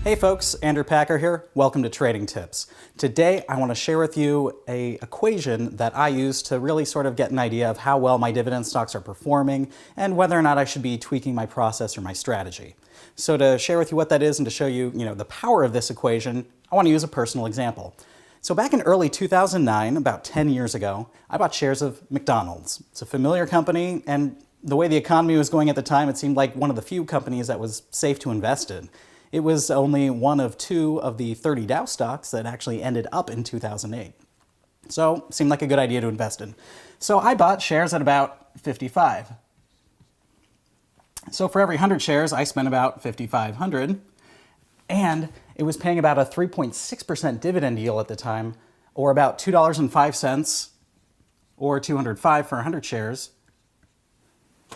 Hey folks, Andrew Packer here. Welcome to Trading Tips. Today I want to share with you an equation that I use to really sort of get an idea of how well my dividend stocks are performing and whether or not I should be tweaking my process or my strategy. So to share with you what that is and to show you, the power of this equation, I want to use a personal example. So back in early 2009, about 10 years ago, I bought shares of McDonald's. It's a familiar company, and the way the economy was going at the time, it seemed like one of the few companies that was safe to invest in. It was only one of two of the 30 Dow stocks that actually ended up in 2008. So it seemed like a good idea to invest in. So I bought shares at about 55. So for every 100 shares, I spent about 5,500, and it was paying about a 3.6% dividend yield at the time, or about $2.05, or $205 for 100 shares,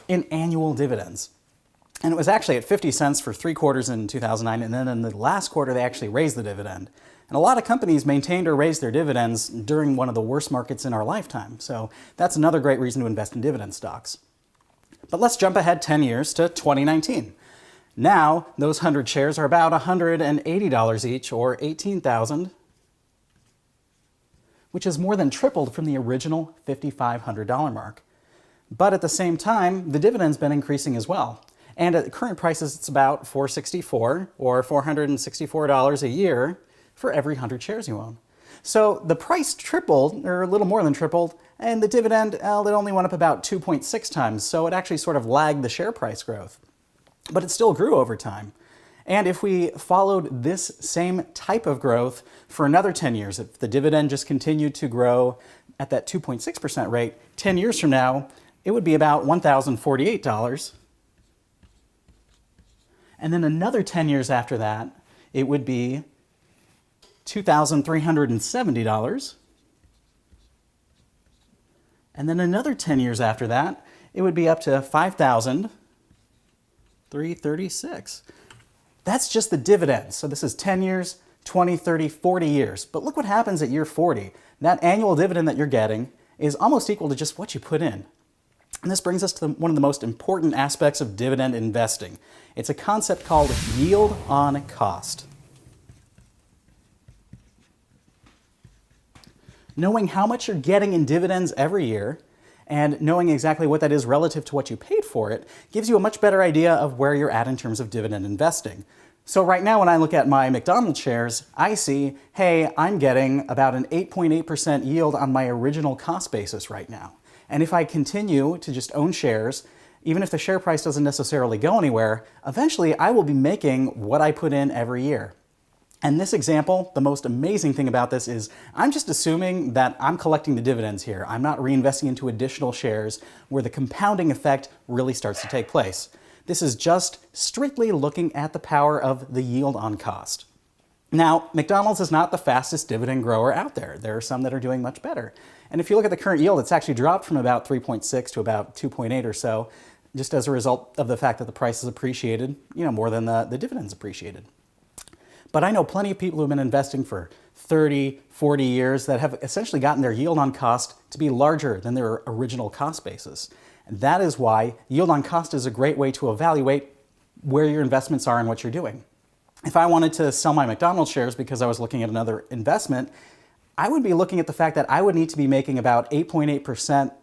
in annual dividends. And it was actually at 50 cents for 3 quarters in 2009, and then in the last quarter they actually raised the dividend. And a lot of companies maintained or raised their dividends during one of the worst markets in our lifetime, so that's another great reason to invest in dividend stocks. But let's jump ahead 10 years to 2019. Now, those 100 shares are about $180 each, or $18,000, which is more than tripled from the original $5,500 mark. But at the same time, the dividend's been increasing as well. And at current prices, it's about $464 or $464 a year for every 100 shares you own. So the price tripled, or a little more than tripled, and the dividend, it only went up about 2.6 times, so it actually sort of lagged the share price growth. But it still grew over time. And if we followed this same type of growth for another 10 years, if the dividend just continued to grow at that 2.6% rate, 10 years from now, it would be about $1,048. And then another 10 years after that, it would be $2,370. And then another 10 years after that, it would be up to $5,336. That's just the dividend. So this is 10 years, 20, 30, 40 years. But look what happens at year 40. That annual dividend that you're getting is almost equal to just what you put in. And this brings us to one of the most important aspects of dividend investing. It's a concept called yield on cost. Knowing how much you're getting in dividends every year and knowing exactly what that is relative to what you paid for it gives you a much better idea of where you're at in terms of dividend investing. So right now when I look at my McDonald's shares, I see, hey, I'm getting about an 8.8% yield on my original cost basis right now. And if I continue to just own shares, even if the share price doesn't necessarily go anywhere, eventually I will be making what I put in every year. And this example, the most amazing thing about this is I'm just assuming that I'm collecting the dividends here. I'm not reinvesting into additional shares where the compounding effect really starts to take place. This is just strictly looking at the power of the yield on cost. Now, McDonald's is not the fastest dividend grower out there. There are some that are doing much better. And if you look at the current yield, it's actually dropped from about 3.6 to about 2.8 or so, just as a result of the fact that the price has appreciated, more than the dividends appreciated. But I know plenty of people who have been investing for 30, 40 years that have essentially gotten their yield on cost to be larger than their original cost basis. And that is why yield on cost is a great way to evaluate where your investments are and what you're doing. If I wanted to sell my McDonald's shares because I was looking at another investment, I would be looking at the fact that I would need to be making about 8.8%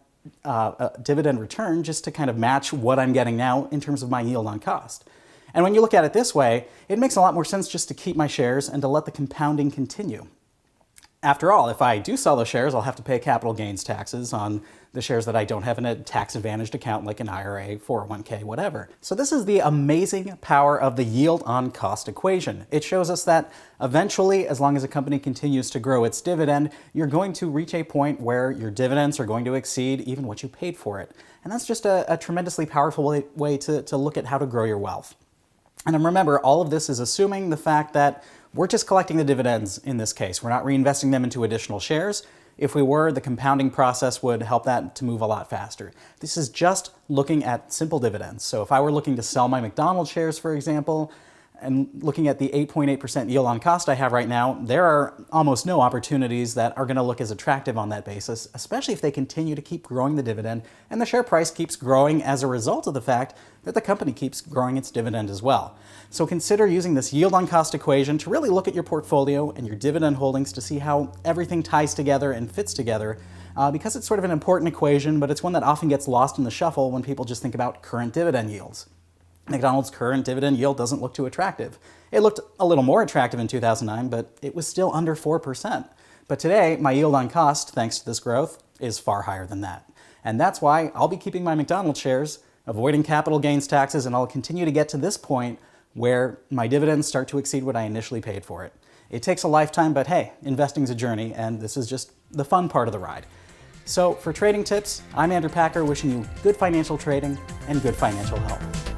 dividend return just to kind of match what I'm getting now in terms of my yield on cost. And when you look at it this way, it makes a lot more sense just to keep my shares and to let the compounding continue. After all, if I do sell those shares, I'll have to pay capital gains taxes on the shares that I don't have in a tax-advantaged account like an IRA, 401k, whatever. So this is the amazing power of the yield on cost equation. It shows us that eventually, as long as a company continues to grow its dividend, you're going to reach a point where your dividends are going to exceed even what you paid for it. And that's just a tremendously powerful way to look at how to grow your wealth. And remember, all of this is assuming the fact that we're just collecting the dividends in this case. We're not reinvesting them into additional shares. If we were, the compounding process would help that to move a lot faster. This is just looking at simple dividends. So if I were looking to sell my McDonald's shares, for example, and looking at the 8.8% yield on cost I have right now, there are almost no opportunities that are going to look as attractive on that basis, especially if they continue to keep growing the dividend and the share price keeps growing as a result of the fact that the company keeps growing its dividend as well. So consider using this yield on cost equation to really look at your portfolio and your dividend holdings to see how everything ties together and fits together, because it's sort of an important equation, but it's one that often gets lost in the shuffle when people just think about current dividend yields. McDonald's current dividend yield doesn't look too attractive. It looked a little more attractive in 2009, but it was still under 4%. But today, my yield on cost, thanks to this growth, is far higher than that. And that's why I'll be keeping my McDonald's shares, avoiding capital gains taxes, and I'll continue to get to this point where my dividends start to exceed what I initially paid for it. It takes a lifetime, but hey, investing's a journey, and this is just the fun part of the ride. So for trading tips, I'm Andrew Packer, wishing you good financial trading and good financial health.